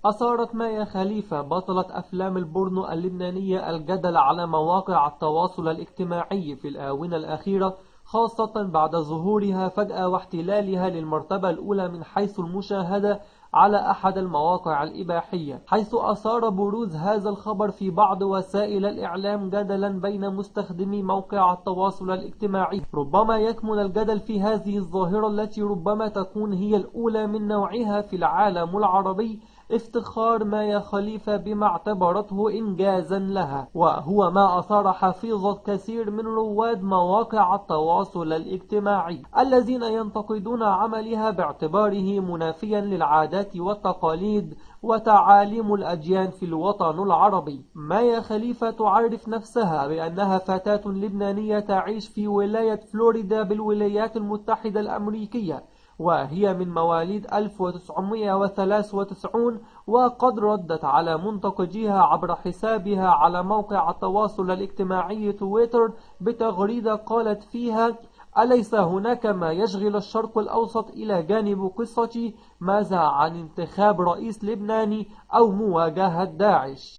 أثارت مايا خليفة بطلة أفلام البورنو اللبنانية الجدل على مواقع التواصل الاجتماعي في الآونة الأخيرة، خاصة بعد ظهورها فجأة واحتلالها للمرتبة الأولى من حيث المشاهدة على أحد المواقع الإباحية، حيث أثار بروز هذا الخبر في بعض وسائل الإعلام جدلا بين مستخدمي موقع التواصل الاجتماعي. ربما يكمن الجدل في هذه الظاهرة التي ربما تكون هي الأولى من نوعها في العالم العربي، افتخار مايا خليفة بما اعتبرته إنجازا لها، وهو ما أثار حفيظة كثير من رواد مواقع التواصل الاجتماعي الذين ينتقدون عملها باعتباره منافيا للعادات والتقاليد وتعاليم الأديان في الوطن العربي. مايا خليفة تعرف نفسها بأنها فتاة لبنانية تعيش في ولاية فلوريدا بالولايات المتحدة الأمريكية، وهي من مواليد 1993، وقد ردت على منتقديها عبر حسابها على موقع التواصل الاجتماعي تويتر بتغريدة قالت فيها: أليس هناك ما يشغل الشرق الأوسط إلى جانب قصتي؟ ماذا عن انتخاب رئيس لبناني أو مواجهة داعش؟